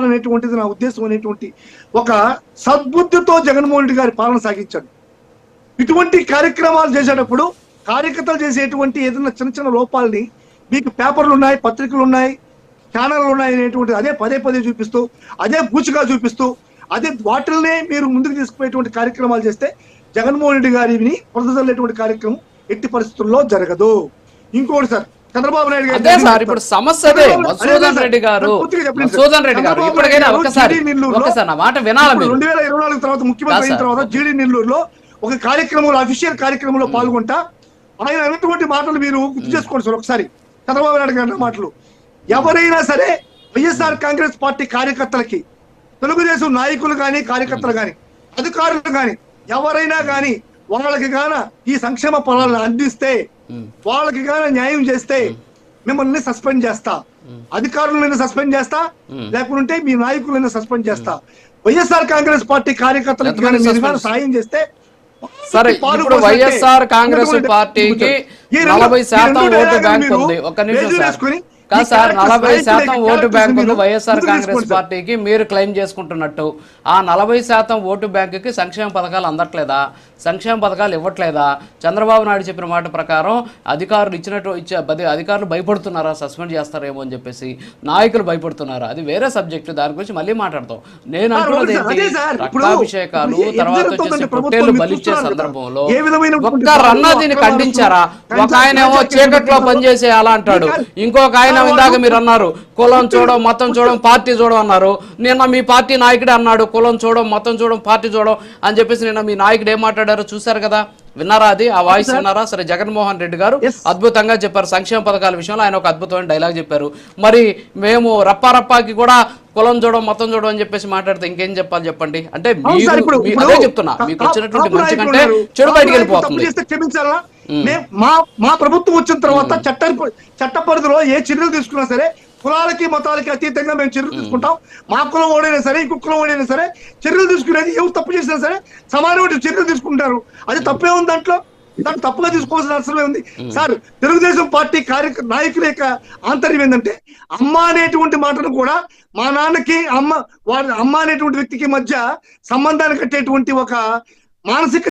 పాలనేటువంటిది నా ఉద్దేశం అనేటువంటి ఒక సద్బుద్ధితో జగన్మోహన్ రెడ్డి గారి పాలన సాగించాడు. ఇటువంటి కార్యక్రమాలు చేసేటప్పుడు కార్యకర్తలు చేసేటువంటి ఏదైనా చిన్న చిన్న లోపాలని మీకు పేపర్లు ఉన్నాయి, పత్రికలు ఉన్నాయి, ఛానళ్ళు ఉన్నాయి అనేటువంటి అదే పదే పదే చూపిస్తూ, అదే పూచిగా చూపిస్తూ, అదే వాటిల్నే మీరు ముందుకు తీసుకుపోయేటువంటి కార్యక్రమాలు చేస్తే జగన్మోహన్ రెడ్డి గారిని ప్రదర్శనటువంటి కార్యక్రమం ఎట్టి పరిస్థితుల్లో జరగదు. ఇంకోటి సార్, చంద్రబాబు నాయుడు గారు సార్ ఇప్పుడు సమస్య అదే. మధుసూదన్ రెడ్డి గారు ఇప్పటికైనా ఒకసారి నా మాట వినాలి. 2024 తర్వాత ముఖ్యమంత్రి అయిన తర్వాత జీడీ నెల్లూరులో ఒక కార్యక్రమంలో, అఫీషియల్ కార్యక్రమంలో పాల్గొంటా ఆయన అన్నటువంటి మాటలు మీరు గుర్తు చేసుకోండి సార్ ఒకసారి. చంద్రబాబు నాయుడు గారి మాటలు, ఎవరైనా సరే వైఎస్ఆర్ కాంగ్రెస్ పార్టీ కార్యకర్తలకి, తెలుగుదేశం నాయకులు కానీ, కార్యకర్తలు కానీ, అధికారులు కానీ, ఎవరైనా కానీ వాళ్ళకి గాన ఈ సంక్షేమ ఫలాలను అందిస్తే, వాళ్ళకి గాన న్యాయం చేస్తే మిమ్మల్ని సస్పెండ్ చేస్తా, అధికారులను సస్పెండ్ చేస్తా, లేకుంటే మీ నాయకులను సస్పెండ్ చేస్తా. వైఎస్ఆర్ కాంగ్రెస్ పార్టీ కార్యకర్తలకు సాయం చేస్తే సరే, ఇప్పుడు వైఎస్ఆర్ కాంగ్రెస్ పార్టీకి 40% ఓటు బ్యాంక్ ఉంది. ఒక్క నిమిషం సార్, కాదు సార్, 40% ఓటు బ్యాంక్ ఉంది వైఎస్ఆర్ కాంగ్రెస్ పార్టీకి. మీరు క్లెయిమ్ చేసుకుంటున్నట్టు ఆ 40% ఓటు బ్యాంకుకి సంక్షేమ పథకాలు అందట్లేదా? సంక్షేమ పథకాలు ఇవ్వట్లేదా? చంద్రబాబు నాయుడు చెప్పిన మాట ప్రకారం అధికారులు అధికారులు భయపడుతున్నారా, సస్పెండ్ చేస్తారేమో అని చెప్పేసి, నాయకులు భయపడుతున్నారా? అది వేరే సబ్జెక్టు, దాని గురించి మళ్ళీ మాట్లాడతాం. నేను అంటున్నది ఏంటి, రక్తాభిషేకాలు తర్వాత వచ్చేసి పొట్టేళ్లు బలిచ్చే సందర్భంలో ఒక్క రన్నా దీన్ని ఖండించారా? ఒక ఆయన ఏమో చీకట్లో పనిచేసే అలా అంటాడు, ఇంకొక ఆయన ఇందాక మీరు అన్నారు కులం చూడడం మతం చూడడం పార్టీ చూడడం అన్నారు. నిన్న మీ పార్టీ నాయకుడే అన్నాడు కులం చూడడం మతం చూడడం పార్టీ చూడడం అని చెప్పేసి. నిన్న మీ నాయకుడు ఏం మాట్లాడారో చూశారు కదా, విన్నారా? అది ఆ వాయిస్ విన్నారా? సరే, జగన్మోహన్ రెడ్డి గారు అద్భుతంగా చెప్పారు సంక్షేమ పథకాల విషయంలో. ఆయన ఒక అద్భుతమైన డైలాగ్ చెప్పారు. మరి మేము రప్పారప్పాకి కూడా కులం చూడడం మతం చూడడం అని చెప్పేసి మాట్లాడితే ఇంకేం చెప్పాలి చెప్పండి? అంటే అదే చెప్తున్నా, మీకు వచ్చినటువంటి మంచి కంటే చెడు బయటికి వెళ్ళిపోతుంది. మా ప్రభుత్వం వచ్చిన తర్వాత చట్ట పరిధిలో ఏ చర్యలు తీసుకున్నా సరే కులాలకి మతాలకి అతీతంగా మేము చర్యలు తీసుకుంటాం. మా కులం ఓడైనా సరే, ఇంకొక కులం ఓడైనా సరే చర్యలు తీసుకునేది, ఎవరు తప్పు చేసినా సరే సమానమైన చర్యలు తీసుకుంటారు. అది తప్పే ఉంది, దాన్ని తప్పుగా తీసుకోవాల్సిన అవసరమే ఉంది సార్. తెలుగుదేశం పార్టీ నాయకుల యొక్క ఆంతర్యం ఏంటంటే, అమ్మ అనేటువంటి మాటను కూడా మా నాన్నకి అమ్మ అనేటువంటి వ్యక్తికి మధ్య సంబంధాన్ని కట్టేటువంటి ఒక మానసిక